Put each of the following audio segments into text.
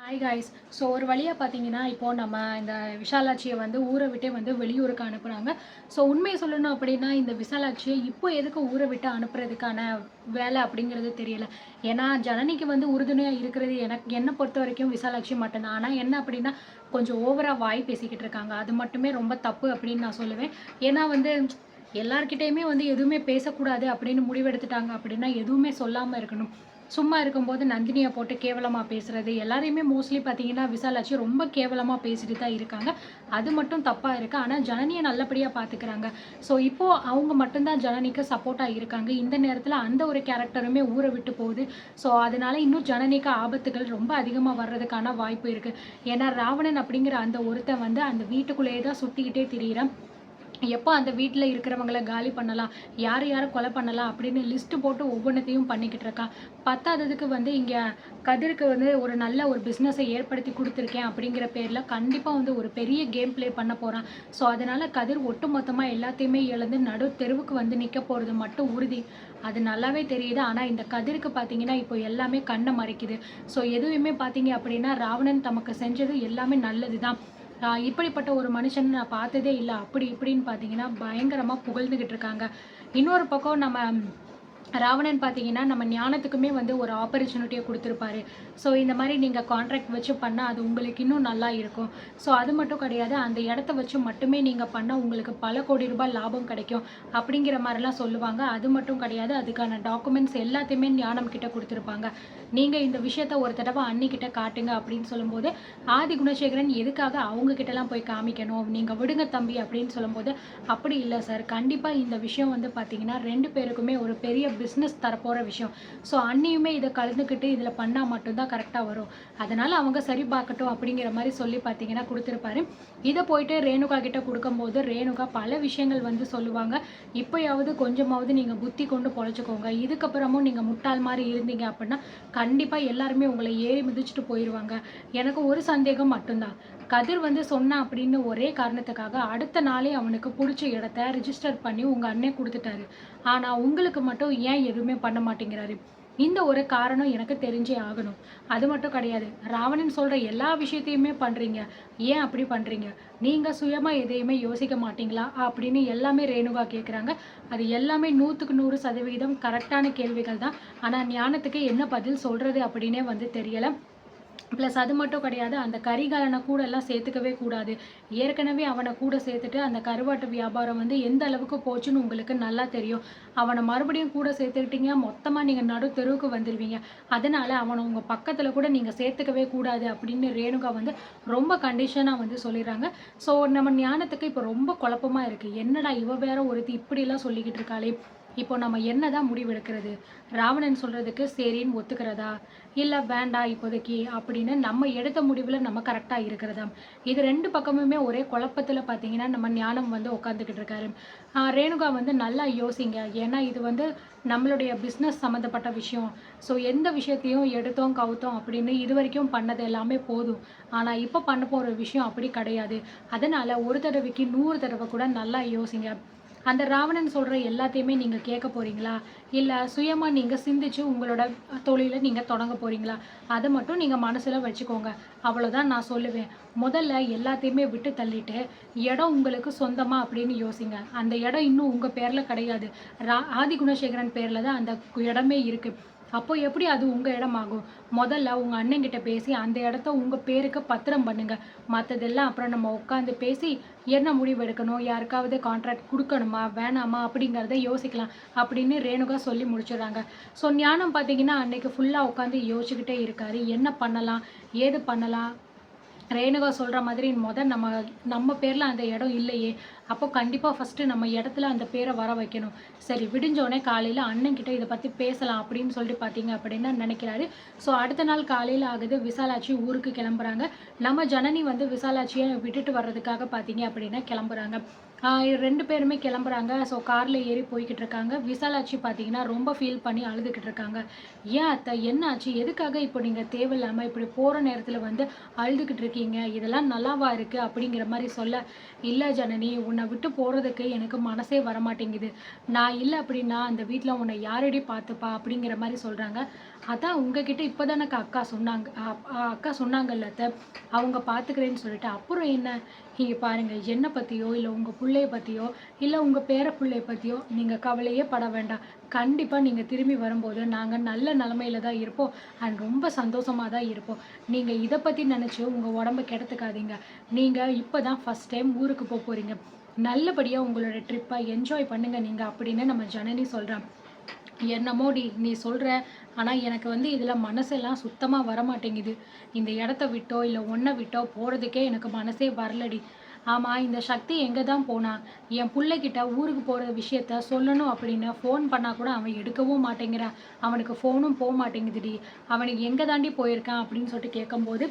Hi guys. So ஒரு வழியாக பார்த்தீங்கன்னா, இப்போது நம்ம இந்த விஷாலாட்சியை வந்து ஊரை விட்டே வந்து வெளியூருக்கு அனுப்புகிறாங்க. ஸோ உண்மையை சொல்லணும் அப்படின்னா, இந்த விஷாலாட்சியை இப்போ எதுக்கு ஊரை விட்டு அனுப்புறதுக்கான வேலை அப்படிங்கிறது தெரியல. ஏன்னா ஜனனிக்கு வந்து உறுதுணையாக இருக்கிறது என்னை பொறுத்த வரைக்கும் விஷாலாட்சி மட்டும்தான். ஆனால் என்ன அப்படின்னா, கொஞ்சம் ஓவராக வாய் பேசிக்கிட்டு இருக்காங்க. அது மட்டுமே ரொம்ப தப்பு அப்படின்னு நான் சொல்லுவேன். ஏன்னா வந்து எல்லார்கிட்டேயுமே வந்து எதுவுமே பேசக்கூடாது அப்படின்னு முடிவெடுத்துட்டாங்க அப்படின்னா, எதுவுமே சொல்லாமல் இருக்கணும். சும்மா இருக்கும்போது நந்தினியை போட்டு கேவலமாக பேசுறது எல்லாரையுமே மோஸ்ட்லி பார்த்தீங்கன்னா விசாலாட்சி ரொம்ப கேவலமாக பேசிட்டு தான் இருக்காங்க. அது மட்டும் தப்பாக இருக்குது. ஆனால் ஜனனியை நல்லபடியாக பார்த்துக்கிறாங்க. ஸோ இப்போது அவங்க மட்டும்தான் ஜனனிக்கு சப்போர்ட்டாக இருக்காங்க. இந்த நேரத்தில் அந்த ஒரு கேரக்டருமே ஊரை விட்டு போகுது. ஸோ அதனால இன்னும் ஜனனிக்கு ஆபத்துகள் ரொம்ப அதிகமாக வர்றதுக்கான வாய்ப்பு இருக்குது. ஏன்னா ராவணன் அப்படிங்கிற அந்த ஒருத்தன் வந்து அந்த வீட்டுக்குள்ளேயே தான் சுற்றிக்கிட்டே திரியிறான். எப்போ அந்த வீட்டில் இருக்கிறவங்கள காலி பண்ணலாம், யார் யாரை கொலை பண்ணலாம் அப்படின்னு லிஸ்ட்டு போட்டு ஒவ்வொன்றத்தையும் பண்ணிக்கிட்டு இருக்கான். பத்தாததுக்கு வந்து இங்கே கதிருக்கு வந்து ஒரு நல்ல ஒரு பிஸ்னஸை ஏற்படுத்தி கொடுத்துருக்கேன் அப்படிங்கிற பேரில் கண்டிப்பாக வந்து ஒரு பெரிய கேம் ப்ளே பண்ண போகிறான். ஸோ அதனால் கதிர் ஒட்டு மொத்தமாக எல்லாத்தையுமே இழந்து நடு தெருவுக்கு வந்து நிற்க போகிறது மட்டும் உறுதி. அது நல்லாவே தெரியுது. ஆனால் இந்த கதிருக்கு பார்த்தீங்கன்னா இப்போ எல்லாமே கண்ணை மறைக்குது. ஸோ எதுவுமே பார்த்தீங்க அப்படின்னா ராவணன் தமக்கு செஞ்சது எல்லாமே நல்லது தான். இப்படிப்பட்ட ஒரு மனுஷன் நான் பார்த்ததே இல்லை அப்படி இப்படின்னு பார்த்தீங்கன்னா பயங்கரமாக புகழ்ந்துக்கிட்டு இருக்காங்க. இன்னொரு பக்கம் நம்ம ராவணன் பார்த்தீங்கன்னா நம்ம ஞானத்துக்குமே வந்து ஒரு ஆப்பர்ச்சுனிட்டியை கொடுத்துருப்பாரு. ஸோ இந்த மாதிரி நீங்கள் கான்ட்ராக்ட் வச்சு பண்ணால் அது உங்களுக்கு இன்னும் நல்லா இருக்கும். ஸோ அது மட்டும் கிடையாது, அந்த இடத்த வச்சு மட்டுமே நீங்கள் பண்ணால் உங்களுக்கு பல கோடி ரூபாய் லாபம் கிடைக்கும் அப்படிங்கிற மாதிரிலாம் சொல்லுவாங்க. அது மட்டும் கிடையாது, அதுக்கான டாக்குமெண்ட்ஸ் எல்லாத்தையுமே ஞானம் கிட்ட கொடுத்துருப்பாங்க. நீங்கள் இந்த விஷயத்த ஒரு தடவை அன்னிக்கிட்ட காட்டுங்க அப்படின்னு சொல்லும்போது ஆதி குணசேகரன் எதுக்காக அவங்க கிட்டலாம் போய் காமிக்கணும், நீங்கள் விடுங்க தம்பி அப்படின்னு சொல்லும்போது அப்படி இல்லை சார், கண்டிப்பாக இந்த விஷயம் வந்து பார்த்தீங்கன்னா 2 பேருக்குமே ஒரு பெரிய பிஸ்னஸ் தரப்போகிற விஷயம். ஸோ அண்ணியுமே இதை கலந்துக்கிட்டு இதில் பண்ணால் மட்டும்தான் கரெக்டாக வரும். அதனால் அவங்க சரி பார்க்கட்டும் அப்படிங்கிற மாதிரி சொல்லி பார்த்தீங்கன்னா கொடுத்துருப்பாரு. இதை போயிட்டு ரேணுகா கிட்ட கொடுக்கும்போது ரேணுகா பல விஷயங்கள் வந்து சொல்லுவாங்க. இப்போயாவது கொஞ்சமாவது நீங்கள் புத்தி கொண்டு பொழைச்சிக்கோங்க. இதுக்கப்புறமும் நீங்கள் முட்டாள் மாதிரி இருந்தீங்க அப்படின்னா கண்டிப்பாக எல்லாருமே உங்களை ஏறி மிதிச்சுட்டு போயிடுவாங்க. எனக்கு ஒரு சந்தேகம் மட்டும்தான், கதிர் வந்து சொன்னான் அப்படின்னு ஒரே காரணத்துக்காக அடுத்த நாளே அவனுக்கு பிடிச்ச இடத்த ரிஜிஸ்டர் பண்ணி உங்கள் அண்ணன் கொடுத்துட்டாரு. ஆனால் உங்களுக்கு மட்டும் ஏன் எதுவுமே பண்ண மாட்டேங்கிறாரு? இந்த ஒரு காரணம் எனக்கு தெரிஞ்சே ஆகணும். அது மட்டும் கிடையாது, ராவணன் சொல்கிற எல்லா விஷயத்தையுமே பண்ணுறீங்க, ஏன் அப்படி பண்ணுறீங்க? நீங்கள் சுயமாக எதையுமே யோசிக்க மாட்டீங்களா அப்படின்னு எல்லாமே ரேணுகா கேட்குறாங்க. அது எல்லாமே 100க்கு 100% கரெக்டான கேள்விகள் தான். ஆனால் ஞானத்துக்கு என்ன பதில் சொல்கிறது அப்படின்னே வந்து தெரியலை. ப்ளஸ் அது மட்டும் கிடையாது, அந்த கரிகாலனை கூட எல்லாம் சேர்த்துக்கவே கூடாது. ஏற்கனவே அவனை கூட சேர்த்துட்டு அந்த கருவாட்டு வியாபாரம் வந்து எந்த அளவுக்கு போச்சுன்னு உங்களுக்கு நல்லா தெரியும். அவனை மறுபடியும் கூட சேர்த்துக்கிட்டீங்க, மொத்தமாக நீங்கள் நடு தெருவுக்கு வந்துடுவீங்க. அதனால் அவனை உங்கள் பக்கத்தில் கூட நீங்கள் சேர்த்துக்கவே கூடாது அப்படின்னு ரேணுகா வந்து ரொம்ப கண்டிஷனாக வந்து சொல்லிடுறாங்க. ஸோ நம்ம ஞானத்துக்கு இப்போ ரொம்ப குழப்பமாக இருக்குது. என்னடா இவ வேற ஒருத்தி இப்படிலாம் சொல்லிக்கிட்டு இருக்காளே, இப்போ நம்ம என்னதான் முடிவெடுக்கிறது? ராவணன் சொல்றதுக்கு சரின்னு ஒத்துக்கிறதா, இல்லை வேண்டாம் இப்போதைக்கு அப்படின்னு நம்ம எடுத்த முடிவில் நம்ம கரெக்டாக இருக்கிறதா? இது 2 பக்கமுமே ஒரே குழப்பத்தில் பார்த்தீங்கன்னா நம்ம ஞானம் வந்து உட்காந்துக்கிட்டு இருக்காரு. ரேணுகா வந்து நல்லா யோசிங்க, ஏன்னா இது வந்து நம்மளுடைய பிஸ்னஸ் சம்மந்தப்பட்ட விஷயம். ஸோ எந்த விஷயத்தையும் எடுத்தோம் கவுத்தோம் அப்படின்னு இது வரைக்கும் பண்ணது எல்லாமே போதும். ஆனால் இப்போ பண்ண போகிற விஷயம் அப்படி கிடையாது. அதனால் ஒரு தடவைக்கு 100 தடவை கூட நல்லா யோசிங்க. அந்த ராவணன் சொல்கிற எல்லாத்தையுமே நீங்கள் கேட்க போகிறீங்களா, இல்லை சுயமாக நீங்கள் சிந்திச்சு உங்களோட தொழிலை நீங்கள் தொடங்க போகிறீங்களா? அதை மட்டும் நீங்கள் மனசில் வச்சுக்கோங்க. அவ்வளோதான் நான் சொல்லுவேன். முதல்ல எல்லாத்தையுமே விட்டு தள்ளிட்டு இடம் உங்களுக்கு சொந்தமாக அப்படின்னு யோசிங்க. அந்த இடம் இன்னும் உங்கள் பேரில் கிடையாது. ஆதி குணசேகரன் பேரில் தான் அந்த இடமே இருக்குது. அப்போ எப்படி அது உங்கள் இடமாகும்? முதல்ல உங்கள் அண்ணங்கிட்ட பேசி அந்த இடத்த உங்கள் பேருக்கு பத்திரம் பண்ணுங்க. மற்றதெல்லாம் அப்புறம் நம்ம உட்காந்து பேசி என்ன முடிவு எடுக்கணும், யாருக்காவது கான்ட்ராக்ட் கொடுக்கணுமா வேணாமா அப்படிங்கிறத யோசிக்கலாம் அப்படின்னு ரேணுகா சொல்லி முடிச்சிடுறாங்க. ஸோ ஞானம் பார்த்தீங்கன்னா அன்னைக்கு ஃபுல்லாக உட்காந்து யோசிச்சுக்கிட்டே இருக்காரு. என்ன பண்ணலாம், ஏது பண்ணலாம்? ரேணுகா சொல்கிற மாதிரி நம்ம நம்ம பேரில் அந்த இடம் இல்லையே, அப்போ கண்டிப்பாக ஃபஸ்ட்டு நம்ம இடத்துல அந்த பேரை வர வைக்கணும். சரி விடிஞ்சோடனே காலையில் அண்ணன்கிட்ட இதை பற்றி பேசலாம் அப்படின்னு சொல்லிட்டு பார்த்தீங்க அப்படின்னு நினைக்கிறாரு. ஸோ அடுத்த நாள் காலையில் ஆகுது, விசாலாட்சி ஊருக்கு கிளம்புறாங்க. நம்ம ஜனனி வந்து விசாலாட்சியை விட்டுட்டு வர்றதுக்காக பார்த்தீங்க அப்படின்னா கிளம்புறாங்க. ஆ 2 பேருமே கிளம்புறாங்க. ஸோ கார்ல ஏறி போய்க்கிட்டு இருக்காங்க. விசாலாட்சி பார்த்தீங்கன்னா, ரொம்ப ஃபீல் பண்ணி அழுதுகிட்டு இருக்காங்க. "ஏன் அத்த என்ன ஆச்சு? எதுக்காக இப்போ நீங்க தேவையில்லாம இப்படி போற நேரத்தில வந்து அழுதுகிட்டு இருக்கீங்க? இதெல்லாம் நல்லாவா இருக்கு?" அப்படிங்கிற மாரி சொல்ல, "இல்ல ஜனனி, உன்ன விட்டு போறதுக்கு எனக்கு மனசே வரமாட்டேங்குது. நான் இல்ல அப்படின்னா அந்த வீட்ல உன்ன யாருடி பார்த்துப்பா?" அப்படிங்கிற மாரி சொல்றாங்க. "அதான் உங்ககிட்ட இப்ப தானக்கா அக்கா சொன்னாங்க. அக்கா சொன்னாங்கல்ல அத்த, அவங்க பார்த்துக்கிறேன்னு சொல்லிட்டு. அப்புறம் என்ன? இங்க பாருங்க, என்ன பத்தியோ, இல்ல உங்க புள்ளைய பத்தியோ, இல்ல உங்க பேர புள்ளைய பத்தியோ நீங்க கவலையே பட வேண்டாம். கண்டிப்பா நீங்க திரும்பி வரும்போது நாங்க நல்ல நிலைமையில தான் இருப்போம். அண்ட் ரொம்ப சந்தோஷமா தான் இருப்போம். நீங்க இத பத்தி நெனச்சு உங்க உடம்ப கெடுத்துக்காதீங்க. நீங்க இப்ப தான் ஃபர்ஸ்ட் டைம் ஊருக்கு போறீங்க. நல்லபடியா உங்களோட ட்ரிப்ப என்ஜாய் பண்ணுங்க நீங்க அப்படின்னு நம்ம ஜனனி சொல்றா. என்னமோடி நீ சொல்ற, ஆனா எனக்கு வந்து இதுல மனசெல்லாம் சுத்தமா வரமாட்டேங்குது. இந்த இடத்த விட்டோ, இல்ல உன்ன விட்டோ போறதுக்கே எனக்கு மனசே வரலடி. ஆமா, இந்த சக்தி எங்க தான் போனா? என் புள்ளைகிட்ட ஊருக்கு போற விஷயத்த சொல்லணும் அப்படின்னு ஃபோன் பண்ணா கூட அவன் எடுக்கவும் மாட்டேங்கிறான். அவனுக்கு ஃபோனும் மாட்டேங்குதுடி. அவனுக்கு எங்க தாண்டி போயிருக்கான் அப்படின்னு சொல்லிட்டு கேட்கும்போது,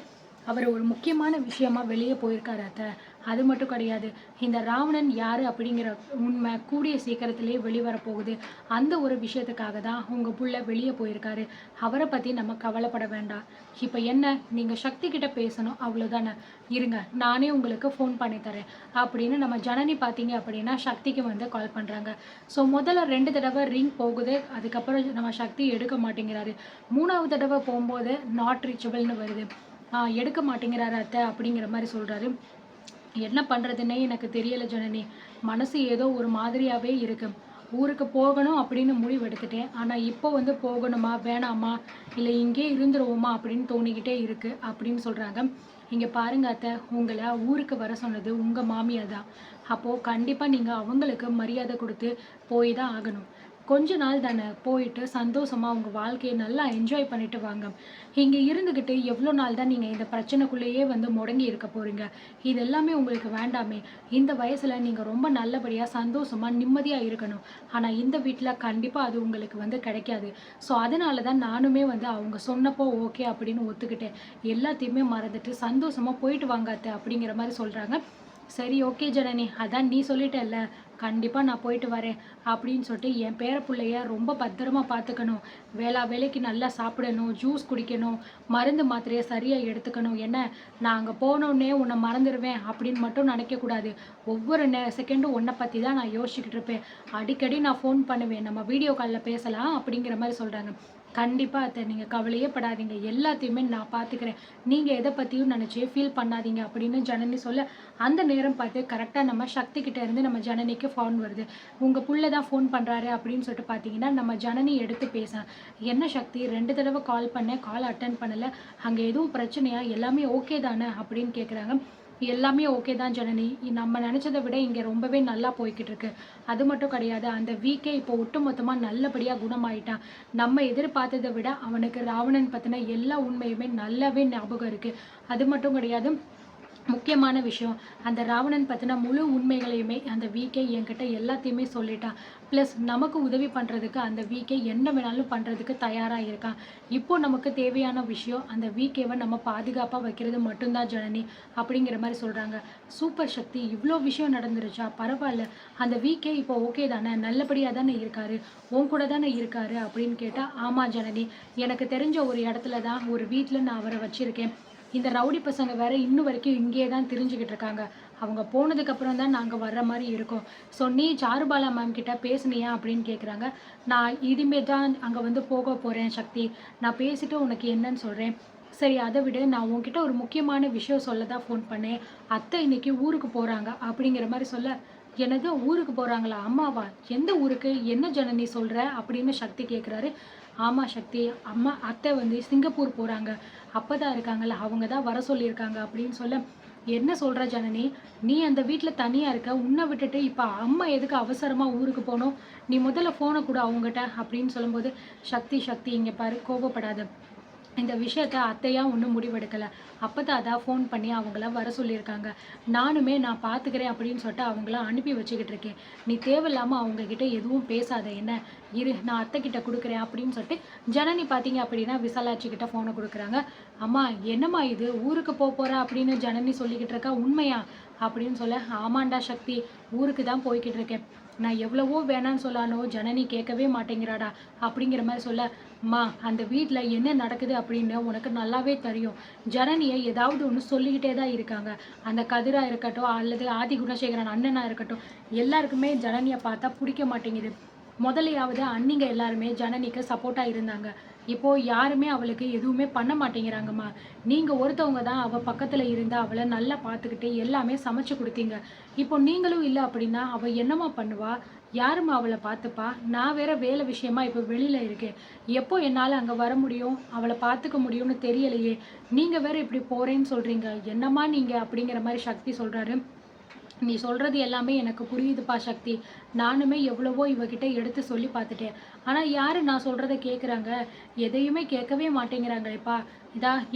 அவரு ஒரு முக்கியமான விஷயமா வெளிய போயிருக்காரு அத்த. அது மட்டும் கிடையாது. இந்த ராவணன் யாரு அப்படிங்கிற உண்மை கூடிய சீக்கிரத்திலேயே வெளிவரப் போகுது. அந்த ஒரு விஷயத்துக்காக தான் உங்க புள்ள வெளிய போயிருக்காரு. அவர பத்தி நம்ம கவலைப்பட வேண்டாம். இப்ப என்ன? நீங்க சக்தி கிட்ட பேசணும் அவ்வளோதானே. இருங்க, நானே உங்களுக்கு ஃபோன் பண்ணி தரேன். அப்படின்னு நம்ம ஜனனி பார்த்தீங்க அப்படின்னா, சக்திக்கு வந்து கால் பண்றாங்க. ஸோ முதல்ல 2 தடவ ரிங் போகுது. அதுக்கப்புறம் நம்ம சக்தி எடுக்க மாட்டேங்கிறாரு. 3வது தடவ போம்போது நாட் ரீச்சபிள்னு வருது. எடுக்க மாட்டேங்கிறாரு அத்த அப்படிங்கிற மாரி சொல்றாரு. என்ன பண்றதுன்னே எனக்கு தெரியல ஜனனி. மனசு ஏதோ ஒரு மாதிரியாவே இருக்கு. ஊருக்கு போகணும் அப்படின்னு முடிவு எடுத்துட்டேன். ஆனா இப்போ வந்து போகணுமா? வேணாமா? இல்ல இங்கேயே இருந்துருவோமா? அப்படின்னு தோணிக்கிட்டே இருக்கு அப்படின்னு சொல்றாங்க. இங்க பாருங்க அத்த, உங்கள ஊருக்கு வர சொன்னது உங்க மாமியார் தான். அப்போ கண்டிப்பா நீங்க அவங்களுக்கு மரியாதை குடுத்து போய் தான் ஆகணும். கொஞ்ச நாள் தானே, போயிட்டு சந்தோஷமா உங்க வாழ்க்கைய நல்லா என்ஜாய் பண்ணிட்டு வாங்க. இங்க இருந்துகிட்டு எவ்வளோ நாள் தான் நீங்க இந்த பிரச்சனைக்குள்ளேயே வந்து முடங்கி இருக்க போறீங்க? இது எல்லாமே உங்களுக்கு வேண்டாமே! இந்த வயசுல நீங்க ரொம்ப நல்லபடியா, சந்தோஷமா, நிம்மதியா இருக்கணும். ஆனா இந்த வீட்ல கண்டிப்பா அது உங்களுக்கு வந்து கிடைக்காது. ஸோ அதனால தான் நானுமே வந்து அவங்க சொன்னப்போ ஓகே அப்படின்னு ஒத்துக்கிட்டேன். எல்லாத்தையுமே மறந்துட்டு சந்தோஷமா போயிட்டு வாங்க அத்த அப்படிங்கிற மாரி சொல்றாங்க. சரி ஓகே ஜனனி, அதான் நீ சொல்லிட்டல்ல, கண்டிப்பா நான் போயிட்டு வரேன் அப்படின்னு சொல்லிட்டு என் பேர புள்ளைய ரொம்ப பத்திரமா பார்த்துக்கணும். வேளா வேளைக்கு நல்லா சாப்பிடணும், ஜூஸ் குடிக்கணும், மருந்து மாத்திரைய சரியா எடுத்துக்கணும். என்ன, நான் அங்க போனோனே உன்ன மறந்துருவேன் அப்படின்னு மட்டும் நினைக்கக்கூடாது. ஒவ்வொரு செகண்டும் உன்ன பத்தி தான் நான் யோசிச்சுக்கிட்டு இருப்பேன். அடிக்கடி நான் ஃபோன் பண்ணுவேன். நம்ம வீடியோ கால்ல பேசலாம் அப்படிங்கிற மாரி சொல்றாங்க. கண்டிப்பா அத்த, நீங்க கவலையே படாதீங்க. எல்லாத்தையுமே நான் பார்த்துக்கிறேன். நீங்க எத பத்தியும் நினைச்சு ஃபீல் பண்ணாதீங்க அப்படின்னு ஜனனி சொல்ல, அந்த நேரம் பார்த்து கரெக்ட்டா நம்ம சக்தி கிட்ட இருந்து நம்ம ஜனனிக்கு ஃபோன் வருது. உங்க புள்ள தான் ஃபோன் பண்றாரு அப்படின்னு சொல்லிட்டு பார்த்தீங்கன்னா, நம்ம ஜனனி எடுத்து பேச, "என்ன சக்தி, 2 தடவ கால் பண்ணேன். கால் அட்டெண்ட் பண்ணல. அங்க எதுவும் பிரச்சனையா? எல்லாமே ஓகே தானே?" அப்படின்னு கேட்குறாங்க. எல்லாமே ஓகே தான் ஜனனி. நம்ம நெனச்சத விட இங்க ரொம்பவே நல்லா போய்க்கிட்டு இருக்கு. அது மட்டும் கிடையாது. அந்த வீக்கே இப்போ ஒட்டுமொத்தமா நல்லபடியா குணமாயிட்டான். நம்ம எதிர்பார்த்தத விட அவனுக்கு ராவணன் பத்தின எல்லா உண்மையுமே நல்லாவே ஞாபகம் இருக்கு. அது மட்டும் கிடையாது, முக்கியமான விஷயம், அந்த ராவணன் பத்தின முழு உண்மைகளையுமே அந்த விகே என்கிட்ட எல்லாத்தையுமே சொல்லிட்டான். ப்ளஸ் நமக்கு உதவி பண்றதுக்கு அந்த விகே என்ன வேணாலும் பண்றதுக்கு தயாரா இருக்கான். இப்போ நமக்கு தேவையான விஷயம் அந்த விகேவை நம்ம பாதுகாப்பா வைக்கிறது மட்டும்தான் ஜனனி அப்படிங்கிற மாரி சொல்றாங்க. சூப்பர் சக்தி, இவ்ளோ விஷயம் நடந்துருச்சா? பரவால்ல. அந்த விகே இப்போ ஓகே தானே? நல்லபடியா தானே இருக்காரு? உன் கூட தானே இருக்காரு? அப்படின்னு கேட்டா, ஆமா ஜனனி. எனக்கு தெரிஞ்ச ஒரு இடத்துல தான், ஒரு வீட்ல நான் அவர வச்சிருக்கேன். இந்த ரவுடி பசங்க வேற இன்னும் வரைக்கும் இங்கேயே தான் திரிஞ்சுகிட்டு இருக்காங்க. அவங்க போனதுக்கு அப்புறம் தான் நாங்க வர்ற மாரி இருக்கும். ஸோ நீ சாருபாலா மேம் கிட்ட பேசுனியா? அப்படின்னு கேட்குறாங்க. நான் இனிமே தான் அங்க வந்து போக போறேன் சக்தி. நான் பேசிட்டு உனக்கு என்னன்னு சொல்றேன். சரி அத விடு. நான் உன்கிட்ட ஒரு முக்கியமான விஷயம் சொல்ல தான் ஃபோன் பண்ணேன். அத்தை இன்னைக்கு ஊருக்கு போறாங்க அப்படிங்கிற மாரி சொல்ல, என்னது ஊருக்கு போறாங்களா? அம்மாவா? எந்த ஊருக்கு? என்ன ஜனனி சொல்ற? அப்படின்னு சக்தி கேட்குறாரு. ஆமா சக்தி, அம்மா அத்தை வந்து சிங்கப்பூர் போறாங்க. அப்பதான் இருக்காங்கல்ல, அவங்க தான் வர சொல்லியிருக்காங்க அப்படின்னு சொல்ல, என்ன சொல்ற ஜனனி? நீ அந்த வீட்ல தனியா இருக்க. உன்ன விட்டுட்டு இப்ப அம்மா எதுக்கு அவசரமா ஊருக்கு போணும்? நீ முதல்ல ஃபோன குடு அவங்கட்ட அப்படின்னு சொல்லும்போது, சக்தி சக்தி இங்க பாரு, கோபப்படாத. இந்த விஷயத்த அத்தையா ஒண்ணும் முடிவெடுக்கல. அப்பதான் தான் ஃபோன் பண்ணி அவங்கள வர சொல்லியிருக்காங்க. நானுமே நான் பார்த்துக்கிறேன் அப்படின்னு சொல்லிட்டு அவங்கள அனுப்பி வச்சுக்கிட்டு இருக்கேன். நீ தேவையில்லாம அவங்க கிட்ட எதுவும் பேசாத என்ன? இரு நான் அத்தை கிட்ட கொடுக்குறேன் அப்படின்னு சொல்லிட்டு ஜனனி பார்த்தீங்க அப்படின்னா விசாலாட்சி கிட்ட ஃபோனை கொடுக்குறாங்க. அம்மா என்னம்மா இது ஊருக்கு போற அப்படின்னு ஜனனி சொல்லிக்கிட்டு இருக்கா, உண்மையா அப்படின்னு சொல்ல, ஆமாண்டா சக்தி, ஊருக்கு தான் போய்கிட்டு இருக்கேன். நான் எவ்வளவோ வேணான்னு சொல்லானோ ஜனனி கேட்கவே மாட்டேங்கிறாடா அப்படிங்கிற மாதிரி சொல்ல, அம்மா அந்த வீட்டில் என்ன நடக்குது அப்படின்னு உனக்கு நல்லாவே தெரியும். ஜனனியை ஏதாவது ஒன்று சொல்லிக்கிட்டே தான் இருக்காங்க. அந்த கதிரா இருக்கட்டும் அல்லது ஆதி குணசேகரன் அண்ணனா இருக்கட்டும், எல்லாருக்குமே ஜனனியை பார்த்தா பிடிக்க மாட்டேங்குது. முதலையாவது அண்ணிங்க எல்லாருமே ஜனனிக்கு சப்போர்ட்டாக இருந்தாங்க. இப்போ யாருமே அவளுக்கு எதுவுமே பண்ண மாட்டேங்கிறாங்கம்மா. நீங்க ஒருத்தவங்க தான் அவ பக்கத்துல இருந்து அவளை நல்லா பார்த்துக்கிட்டு எல்லாமே சமைச்சு கொடுத்தீங்க. இப்போ நீங்களும் இல்லை அப்படின்னா அவ என்னம்மா பண்ணுவா? யாரும்மா அவளை பார்த்துப்பா? நான் வேற வேலை விஷயமா இப்போ வெளியில இருக்கேன். எப்போ என்னால் அங்கே வர முடியும், அவளை பார்த்துக்க முடியும்னு தெரியலையே. நீங்க வேற இப்படி போறேன்னு சொல்றீங்க, என்னம்மா நீங்க அப்படிங்கிற மாதிரி சக்தி சொல்றாரு. நீ சொல்கிறது எல்லாமே எனக்கு புரியுதுப்பா சக்தி. நானுமே எவ்வளவோ இவகிட்ட எடுத்து சொல்லி பார்த்துட்டேன். ஆனால் யார் நான் சொல்கிறத கேட்குறாங்க? எதையுமே கேட்கவே மாட்டேங்கிறாங்களேப்பா.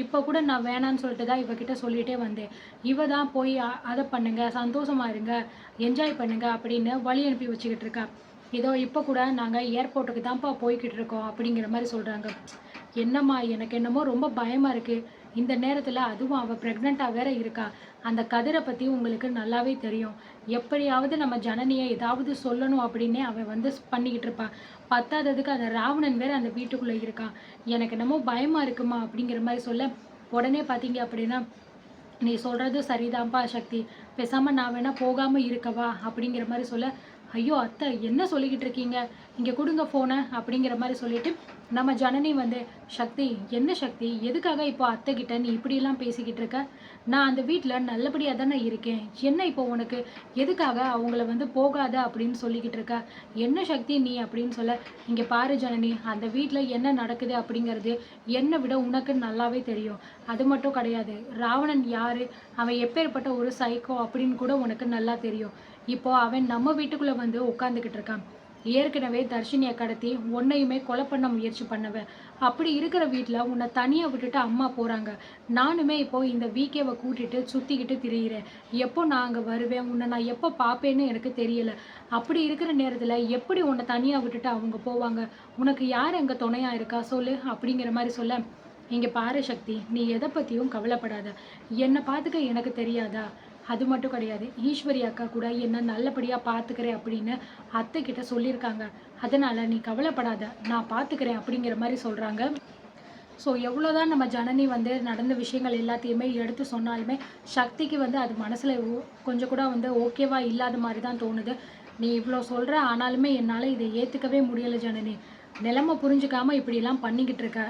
இப்போ கூட நான் வேணான்னு சொல்லிட்டு தான் இவகிட்ட சொல்லிகிட்டே வந்தேன். இவ தான் போய் அதை பண்ணுங்க, சந்தோஷமா இருங்க, என்ஜாய் பண்ணுங்க அப்படின்னு வழி அனுப்பி வச்சுக்கிட்டு இருக்கா. இதோ இப்போ கூட நாங்கள் ஏர்போர்ட்டுக்கு தான்ப்பா போய்கிட்டு இருக்கோம் அப்படிங்கிற மாதிரி சொல்கிறாங்க. என்னம்மா எனக்கு என்னமோ ரொம்ப பயமாக இருக்குது. இந்த நேரத்தில் அதுவும் அவள் ப்ரெக்னெண்ட்டாக வேற இருக்கா. அந்த கதிரை பற்றி உங்களுக்கு நல்லாவே தெரியும். எப்படியாவது நம்ம ஜனனியை ஏதாவது சொல்லணும் அப்படின்னே அவன் வந்து பண்ணிக்கிட்டு இருப்பான். பத்தாததுக்கு அந்த ராவணன் வேற அந்த வீட்டுக்குள்ளே இருக்கான். எனக்கு என்னமோ பயமாக இருக்குமா அப்படிங்கிற மாதிரி சொல்ல, உடனே பார்த்தீங்க அப்படின்னா, நீ சொல்கிறது சரிதான்ப்பா சக்தி, பேசாமல் நான் வேணால் போகாமல் இருக்கவா அப்படிங்கிற மாதிரி சொல்ல, ஐயோ அத்தை என்ன சொல்லிக்கிட்டு இருக்கீங்க, இங்கே கொடுங்க ஃபோனை அப்படிங்கிற மாதிரி சொல்லிட்டு நம்ம ஜனனி வந்து, சக்தி என்ன சக்தி, எதுக்காக இப்போ அத்தை கிட்ட நீ இப்படியெல்லாம் பேசிக்கிட்டு இருக்க? நான் அந்த வீட்டில் நல்லபடியாக தானே இருக்கேன், என்ன இப்போ உனக்கு எதுக்காக அவங்கள வந்து போகாத அப்படின்னு சொல்லிக்கிட்டு இருக்க? என்ன சக்தி நீ அப்படின்னு சொல்ல, இங்கே பாரு ஜனனி, அந்த வீட்டில் என்ன நடக்குது அப்படிங்கிறது என்னை விட உனக்கு நல்லாவே தெரியும். அது மட்டும் கிடையாது, ராவணன் யாரு, அவன் எப்பேற்பட்ட ஒரு சைக்கோ அப்படின்னு கூட உனக்கு நல்லா தெரியும். இப்போ அவன் நம்ம வீட்டுக்குள்ளே வந்து உட்காந்துக்கிட்டு இருக்கான். ஏற்கனவே தர்ஷினியை கடத்தி உன்னையுமே கொலை பண்ண முயற்சி பண்ணவன். அப்படி இருக்கிற வீட்டில் உன்னை தனியாக விட்டுட்டு அம்மா போகிறாங்க. நானுமே இப்போ இந்த வீக்கேவை கூட்டிகிட்டு சுற்றிக்கிட்டு திரியிறேன். எப்போ நான் அங்கே வருவேன், உன்னை நான் எப்போ பார்ப்பேன்னு எனக்கு தெரியலை. அப்படி இருக்கிற நேரத்தில் எப்படி உன்னை தனியாக விட்டுட்டு அவங்க போவாங்க? உனக்கு யார் அங்கே துணையாக இருக்கா சொல்லு அப்படிங்கிற மாதிரி சொல்ல, இங்கே பாரு சக்தி, நீ எதை பற்றியும் கவலைப்படாத. என்னை பார்த்துக்க எனக்கு தெரியாதா? அது மட்டும் கிடையாது, ஈஸ்வரி அக்கா கூட என்ன நல்லபடியாக பார்த்துக்கிறேன் அப்படின்னு அத்தை கிட்ட சொல்லியிருக்காங்க. அதனால் நீ கவலைப்படாத, நான் பார்த்துக்கிறேன் அப்படிங்கிற மாதிரி சொல்கிறாங்க. ஸோ எவ்வளோதான் நம்ம ஜனனி வந்து நடந்த விஷயங்கள் எல்லாத்தையுமே எடுத்து சொன்னாலுமே சக்திக்கு வந்து அது மனசில் கொஞ்சம் கூட வந்து ஓகேவா இல்லாத மாதிரி தான் தோணுது. நீ இவ்வளோ சொல்கிற, ஆனாலுமே என்னால் இதை ஏற்றுக்கவே முடியலை ஜனனி. நிலைமை புரிஞ்சுக்காமல் இப்படிலாம் பண்ணிக்கிட்டு இருக்க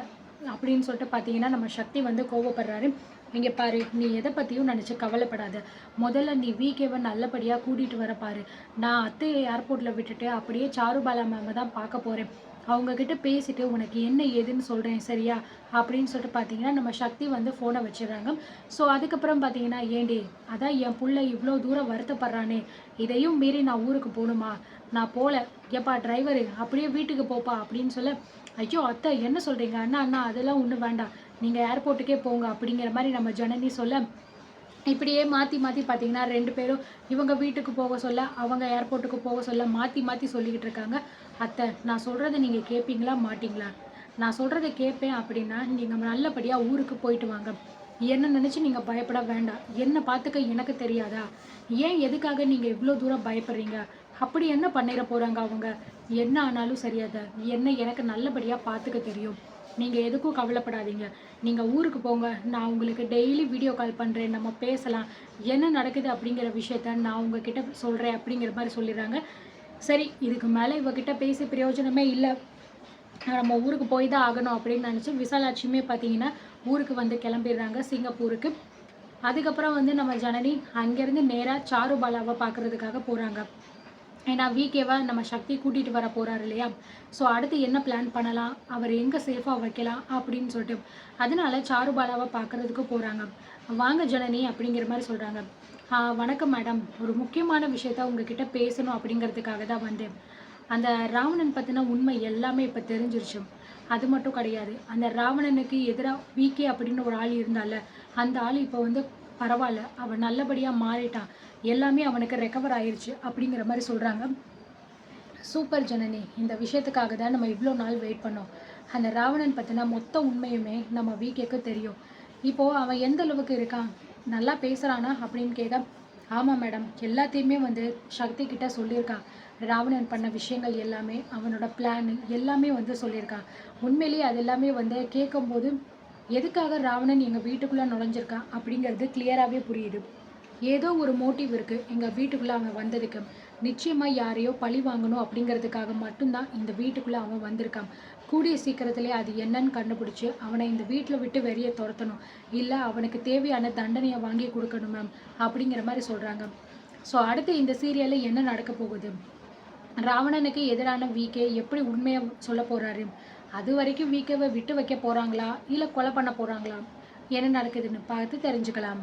அப்படின்னு சொல்லிட்டு பார்த்தீங்கன்னா நம்ம சக்தி வந்து கோவப்படுறாரு. இங்கே பாரு, நீ எதை பற்றியும் நினச்சி கவலைப்படாத. முதல்ல நீ வீக்கேவை நல்லபடியாக கூட்டிகிட்டு வர பாரு. நான் அத்தையை ஏர்போர்ட்டில் விட்டுட்டு அப்படியே சாருபாலா மேமை தான் பார்க்க போகிறேன். அவங்கக்கிட்ட பேசிட்டு உனக்கு என்ன ஏதுன்னு சொல்கிறேன் சரியா அப்படின்னு சொல்லிட்டு பார்த்தீங்கன்னா நம்ம சக்தி வந்து ஃபோனை வச்சிடுறாங்க. ஸோ அதுக்கப்புறம் பார்த்தீங்கன்னா, ஏண்டி அதான் என் புள்ள இவ்வளோ தூரம் வருத்தப்படுறானே, இதையும் மீறி நான் ஊருக்கு போகணுமா? நான் போகல. ஏப்பா டிரைவரு, அப்படியே வீட்டுக்கு போப்பா அப்படின்னு சொல்ல, ஐயோ அத்தை என்ன சொல்கிறீங்க, அண்ணா அண்ணா அதெல்லாம் ஒன்றும் வேண்டாம், நீங்கள் ஏர்போர்ட்டுக்கே போங்க அப்படிங்கிற மாதிரி நம்ம ஜனனி சொல்ல, இப்படியே மாற்றி மாற்றி பார்த்தீங்கன்னா 2 பேரும் இவங்க வீட்டுக்கு போக சொல்ல, அவங்க ஏர்போர்ட்டுக்கு போக சொல்ல மாற்றி மாற்றி சொல்லிக்கிட்டு இருக்காங்க. அத்தை நான் சொல்கிறத நீங்கள் கேட்பீங்களா மாட்டிங்களா? நான் சொல்கிறத கேட்பேன் அப்படின்னா நீங்கள் நல்லபடியாக ஊருக்கு போயிட்டு வாங்க. என்ன நினச்சி நீங்கள் பயப்பட வேண்டாம். என்னை பார்த்துக்க எனக்கு தெரியாதா? ஏன் எதுக்காக நீங்கள் இவ்வளோ தூரம் பயப்படுறீங்க? அப்படி என்ன பண்ணிட போகிறாங்க அவங்க? என்ன ஆனாலும் சரியாத, என்ன எனக்கு நல்லபடியாக பார்த்துக்க தெரியும். நீங்கள் எதுக்கும் கவலைப்படாதீங்க. நீங்கள் ஊருக்கு போங்க, நான் உங்களுக்கு டெய்லி வீடியோ கால் பண்ணுறேன், நம்ம பேசலாம், என்ன நடக்குது அப்படிங்கிற விஷயத்த நான் உங்ககிட்ட சொல்கிறேன் அப்படிங்கிற மாதிரி சொல்லிடுறாங்க. சரி, இதுக்கு மேலே இவகிட்ட பேசி பிரயோஜனமே இல்லை, நம்ம ஊருக்கு போய் தான் ஆகணும் அப்படின்னு நினச்சி விசாலாட்சியுமே பார்த்தீங்கன்னா ஊருக்கு வந்து கிளம்பிடுறாங்க சிங்கப்பூருக்கு. அதுக்கப்புறம் வந்து நம்ம ஜனனி அங்கேருந்து நேராக சாருபாலாவை பார்க்குறதுக்காக போகிறாங்க. ஏன்னா வீக்கேவை நம்ம சக்தி கூட்டிகிட்டு வர போகிறாரு இல்லையா? ஸோ அடுத்து என்ன பிளான் பண்ணலாம், அவர் எங்கே சேஃபாக வைக்கலாம் அப்படின்னு சொல்லிட்டு அதனால சாருபாலாவை பார்க்குறதுக்கு போகிறாங்க. வாங்க ஜனனி அப்படிங்கிற மாதிரி சொல்கிறாங்க. வணக்கம் மேடம், ஒரு முக்கியமான விஷயத்த உங்ககிட்ட பேசணும் அப்படிங்கிறதுக்காக தான் வந்தேன். அந்த ராவணன் பற்றின உண்மை எல்லாமே இப்போ தெரிஞ்சிருச்சு. அது மட்டும் கிடையாது, அந்த ராவணனுக்கு எதிராக வீக்கே அப்படின்னு ஒரு ஆள் இருந்தால, அந்த ஆள் இப்போ வந்து பரவாயில்ல, அவன் நல்லபடியாக மாறிட்டான், எல்லாமே அவனுக்கு ரெக்கவர் ஆயிடுச்சு அப்படிங்கிற மாதிரி சொல்கிறாங்க. சூப்பர் ஜனனி. இந்த விஷயத்துக்காக தான் நம்ம இவ்வளோ நாள் வெயிட் பண்ணோம். அந்த ராவணன் பத்தின மொத்த உண்மையுமே நம்ம விகேக்கு தெரியும். இப்போ அவன் எந்த அளவுக்கு இருக்கான்? நல்லா பேசுறானா? அப்படின்னு கேட்டா, ஆமா மேடம். எல்லாத்தையுமே வந்து சக்தி கிட்ட சொல்லியிருக்கான். ராவணன் பண்ண விஷயங்கள் எல்லாமே, அவனோட பிளான் எல்லாமே வந்து சொல்லியிருக்கான். உண்மையிலேயே அது எல்லாமே வந்து கேட்கும்போது, எதுக்காக ராவணன் எங்க வீட்டுக்குள்ள நுழைஞ்சிருக்கான் அப்படிங்கிறது கிளியராவே புரியுது. ஏதோ ஒரு மோட்டிவ் இருக்கு எங்க வீட்டுக்குள்ள அவன் வந்ததுக்கு. நிச்சயமா யாரையோ பழி வாங்கணும் அப்படிங்கிறதுக்காக மட்டும்தான் இந்த வீட்டுக்குள்ள அவன் வந்திருக்கான். கூடிய சீக்கிரத்திலே அது என்னன்னு கண்டுபிடிச்சு அவனை இந்த வீட்டில் விட்டு வெளியே துரத்தணும். இல்லை அவனுக்கு தேவையான தண்டனையை வாங்கி கொடுக்கணும் மேம் அப்படிங்கிற மாதிரி சொல்றாங்க. ஸோ அடுத்து இந்த சீரியலில் என்ன நடக்க போகுது? ராவணனுக்கு எதிரான விகே எப்படி உண்மையை சொல்ல போறாரு? அது வரைக்கும் விகேவை விட்டு வைக்க போறாங்களா இல்லை கொலை பண்ண போறாங்களா? என்ன நடக்குதுன்னு பார்த்து தெரிஞ்சுக்கலாம்.